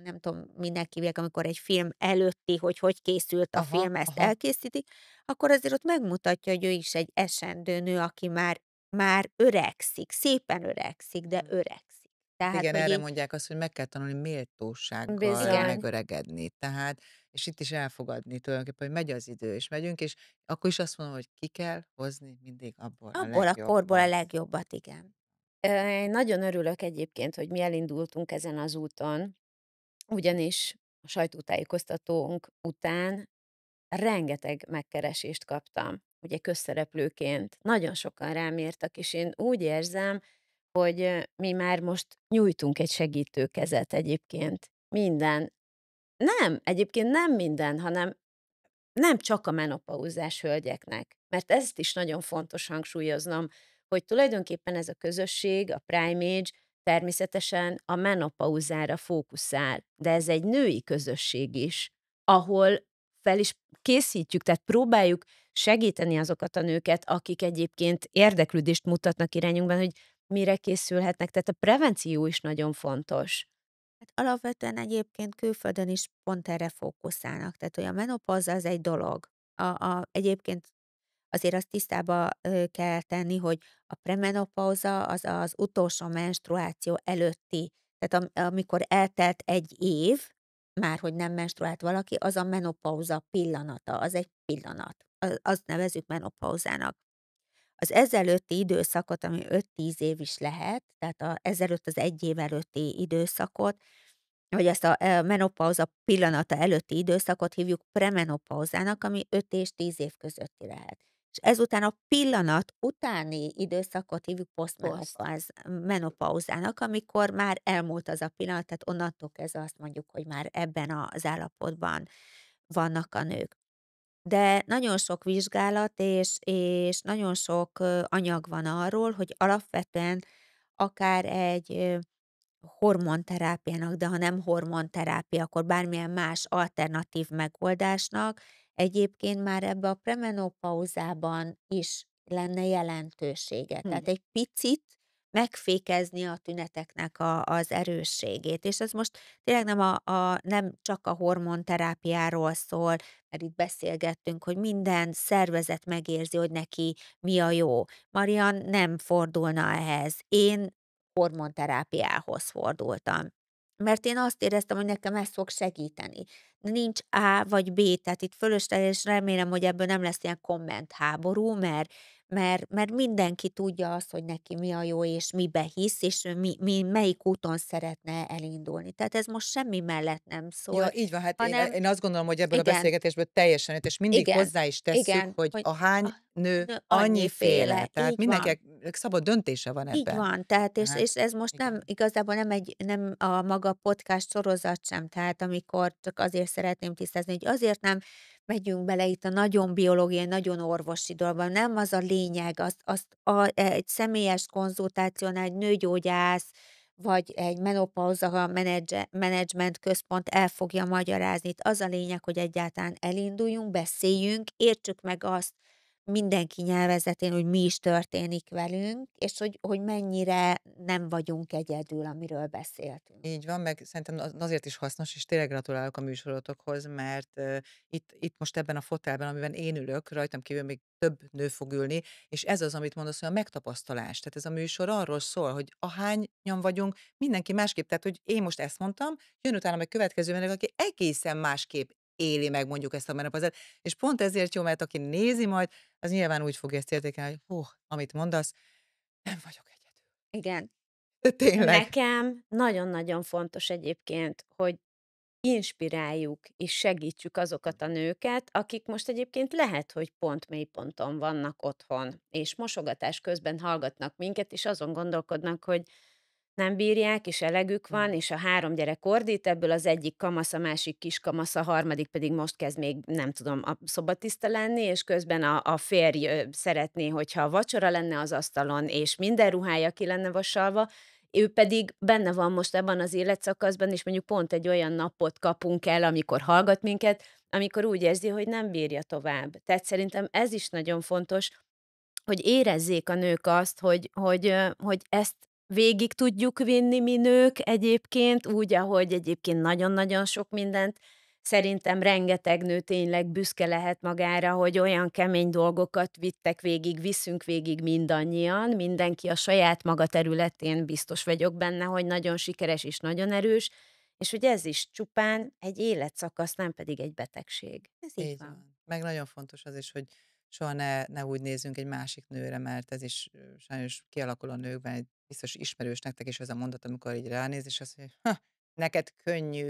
[SPEAKER 3] nem tudom, minek hívják, amikor egy film előtti, hogy készült a
[SPEAKER 2] Aha,
[SPEAKER 3] film, ezt
[SPEAKER 2] aha.
[SPEAKER 3] elkészítik, akkor azért ott megmutatja, hogy ő is egy esendő nő, aki már öregszik, szépen öregszik, de
[SPEAKER 2] Mhm.
[SPEAKER 3] öregszik.
[SPEAKER 2] Hát
[SPEAKER 3] Tehát,
[SPEAKER 2] igen,
[SPEAKER 3] hogy
[SPEAKER 2] erre
[SPEAKER 3] így
[SPEAKER 2] mondják azt, hogy meg kell tanulni méltósággal
[SPEAKER 1] Bizony.
[SPEAKER 3] igen,
[SPEAKER 2] megöregedni. Tehát, és itt is elfogadni tulajdonképpen, hogy megy az idő, és megyünk, és akkor is azt mondom, hogy ki kell hozni mindig abból a
[SPEAKER 3] abból a korból a
[SPEAKER 2] legjobbat.
[SPEAKER 3] legjobbat, igen.
[SPEAKER 1] Én nagyon örülök egyébként, hogy mi elindultunk ezen az úton, ugyanis a sajtótájékoztatónk után rengeteg megkeresést kaptam, ugye közszereplőként. Nagyon sokan rám írtak, és én úgy érzem, hogy mi már most nyújtunk egy segítő kezet egyébként. Egyébként nem minden, hanem nem csak a menopauzás hölgyeknek, mert ezt is nagyon fontos hangsúlyoznom, hogy tulajdonképpen ez a közösség, a Prime-Age természetesen a menopauzára fókuszál, de ez egy női közösség is, ahol fel is készítjük, tehát próbáljuk segíteni azokat a nőket, akik egyébként érdeklődést mutatnak irányunkban, hogy mire készülhetnek, tehát a prevenció is nagyon fontos.
[SPEAKER 3] Hát alapvetően egyébként külföldön is pont erre fókuszálnak, tehát hogy a menopauza az egy dolog. Egyébként azért azt tisztába kell tenni, hogy a premenopauza az az utolsó menstruáció előtti, tehát amikor eltelt egy év, már hogy nem menstruált valaki, az a menopauza pillanata, az egy pillanat. Azt nevezzük menopauzának. Az ezelőtti időszakot, ami 5-10 év is lehet, tehát ezelőtt az egy év előtti időszakot, vagy ezt a menopauza pillanata előtti időszakot hívjuk premenopauzának, ami 5 és 10 év közötti lehet. És ezután a pillanat utáni időszakot hívjuk
[SPEAKER 1] Poszt.
[SPEAKER 3] menopauzának, amikor már elmúlt az a pillanat, tehát onnantól kezdve azt mondjuk, hogy már ebben az állapotban vannak a nők. De nagyon sok vizsgálat és nagyon sok anyag van arról, hogy alapvetően akár egy hormonterápiának, de ha nem hormonterápia, akkor bármilyen más alternatív megoldásnak egyébként már ebbe a premenopauzában is lenne jelentősége.
[SPEAKER 1] Hm.
[SPEAKER 3] Tehát egy picit megfékezni a tüneteknek az erősségét. És ez most tényleg nem csak a hormonterápiáról szól, mert itt beszélgettünk, hogy minden szervezet megérzi, hogy neki mi a jó. Marian nem fordulna ehhez. Én hormonterápiához fordultam. Mert én azt éreztem, hogy nekem ez fog segíteni. Nincs A vagy B, tehát itt fölösleges, remélem, hogy ebből nem lesz ilyen kommentháború, mert mindenki tudja azt, hogy neki mi a jó, és mibe hisz, és ő melyik úton szeretne elindulni. Tehát ez most semmi mellett nem
[SPEAKER 2] Ja,
[SPEAKER 3] szól,
[SPEAKER 2] így van, hát én
[SPEAKER 3] hanem
[SPEAKER 2] én azt gondolom, hogy ebből a
[SPEAKER 3] igen,
[SPEAKER 2] beszélgetésből teljesen jött, és mindig
[SPEAKER 3] igen,
[SPEAKER 2] hozzá is tesszük,
[SPEAKER 3] igen,
[SPEAKER 2] hogy
[SPEAKER 3] hogy
[SPEAKER 2] a hány
[SPEAKER 3] a
[SPEAKER 2] nő
[SPEAKER 3] nő
[SPEAKER 2] annyiféle.
[SPEAKER 3] annyiféle,
[SPEAKER 2] Tehát
[SPEAKER 3] így van.
[SPEAKER 2] mindenkinek szabad döntése van
[SPEAKER 3] Így
[SPEAKER 2] ebben.
[SPEAKER 3] van, tehát
[SPEAKER 2] Tehát
[SPEAKER 3] és ez most nem
[SPEAKER 2] igen.
[SPEAKER 3] igazából nem a maga podcast sorozat sem, tehát amikor csak azért szeretném tisztázni, hogy azért nem megyünk bele itt a nagyon biológiai, nagyon orvosi dolgba, nem az a lényeg, egy személyes konzultációnál egy nőgyógyász, vagy egy menopauza menedzsment központ el fogja magyarázni. Itt az a lényeg, hogy egyáltalán elinduljunk, beszéljünk, értsük meg azt, mindenki nyelvezetén, hogy mi is történik velünk, és hogy mennyire nem vagyunk egyedül, amiről beszéltünk.
[SPEAKER 2] Így van, meg szerintem azért is hasznos, és tényleg gratulálok a műsorotokhoz, mert itt most ebben a fotelben, amiben én ülök, rajtam kívül még több nő fog ülni, és ez az, amit mondasz, hogy a megtapasztalás. Tehát ez a műsor arról szól, hogy ahányan vagyunk, mindenki másképp. Tehát, hogy én most ezt mondtam, jön utána egy következő vendég, aki egészen másképp éli meg mondjuk ezt a menopazát, és pont ezért jó, mert aki nézi majd, az nyilván úgy fogja ezt értékelni, hogy hú, amit mondasz, nem vagyok egyedül.
[SPEAKER 3] Igen,
[SPEAKER 2] Tényleg.
[SPEAKER 1] Nekem nagyon-nagyon fontos egyébként, hogy inspiráljuk és segítsük azokat a nőket, akik most egyébként lehet, hogy pont mélyponton vannak otthon, és mosogatás közben hallgatnak minket, és azon gondolkodnak, hogy nem bírják, és elegük van, és a 3 gyerek ordít, ebből az egyik kamasz, a másik kiskamasz, a harmadik pedig most kezd még, nem tudom, a szobatiszta lenni, és közben a férj szeretné, hogyha vacsora lenne az asztalon, és minden ruhája ki lenne vasalva, ő pedig benne van most ebben az életszakaszban, és mondjuk pont egy olyan napot kapunk el, amikor hallgat minket, amikor úgy érzi, hogy nem bírja tovább. Tehát szerintem ez is nagyon fontos, hogy érezzék a nők azt, hogy ezt végig tudjuk vinni mi nők egyébként, úgy, ahogy egyébként nagyon-nagyon sok mindent. Szerintem rengeteg nő tényleg büszke lehet magára, hogy olyan kemény dolgokat vittek végig, viszünk végig mindannyian, mindenki a saját maga területén biztos vagyok benne, hogy nagyon sikeres és nagyon erős, és hogy ez is csupán egy életszakasz, nem pedig egy betegség. Ez így
[SPEAKER 2] Így
[SPEAKER 1] van.
[SPEAKER 2] van. Meg nagyon fontos az is, hogy soha ne úgy nézzünk egy másik nőre, mert ez is sajnos kialakul a nőkben, egy biztos ismerős nektek is ez a mondat, amikor így ránéz, és azt mondja, ha, neked könnyű.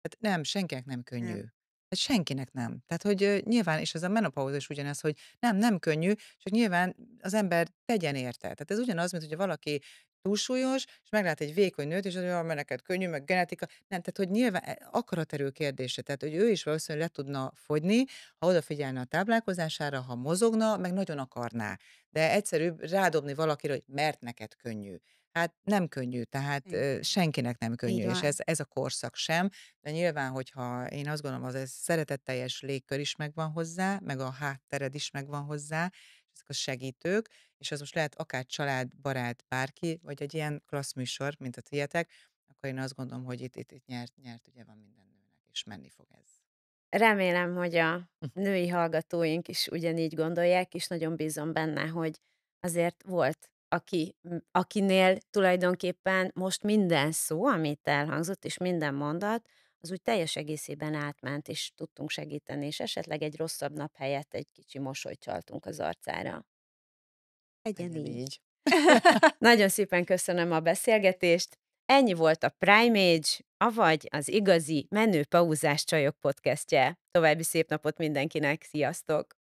[SPEAKER 2] Hát nem, senkinek nem könnyű.
[SPEAKER 3] nem.
[SPEAKER 2] Hát senkinek nem. Tehát, hogy nyilván, és ez a menopauza is ugyanez, hogy nem könnyű, csak nyilván az ember tegyen érte. Tehát ez ugyanaz, mint hogyha valaki túlsúlyos, és meglát egy vékony nőt, és azt mondja, mert neked könnyű, meg genetika. Nem, tehát, hogy nyilván akaraterő kérdése, tehát, hogy ő is valószínűleg le tudna fogyni, ha odafigyelne a táplálkozására, ha mozogna, meg nagyon akarná. De egyszerűbb rádobni valakire, hogy mert neked könnyű. Hát nem könnyű, tehát
[SPEAKER 3] Igen.
[SPEAKER 2] senkinek nem könnyű,
[SPEAKER 3] Így
[SPEAKER 2] és
[SPEAKER 3] van.
[SPEAKER 2] ez a korszak sem. De nyilván, hogyha én azt gondolom, az ez szeretetteljes légkör is megvan hozzá, meg a háttered is megvan hozzá, és ezek a segítők, és az most lehet akár család, barát, bárki, vagy egy ilyen klassz műsor, mint a tietek, akkor én azt gondolom, hogy itt nyert ugye van minden nőnek, és menni fog ez.
[SPEAKER 1] Remélem, hogy a női hallgatóink is ugyanígy gondolják, és nagyon bízom benne, hogy azért volt, akinél tulajdonképpen most minden szó, amit elhangzott, és minden mondat, az úgy teljes egészében átment, és tudtunk segíteni, és esetleg egy rosszabb nap helyett egy kicsi mosolyt csaltunk az arcára.
[SPEAKER 3] Legyen
[SPEAKER 2] Legyen
[SPEAKER 3] így.
[SPEAKER 2] így.
[SPEAKER 1] Nagyon szépen köszönöm a beszélgetést. Ennyi volt a Prime Age, avagy az igazi menőpauzás csajok podcastje. További szép napot mindenkinek, sziasztok!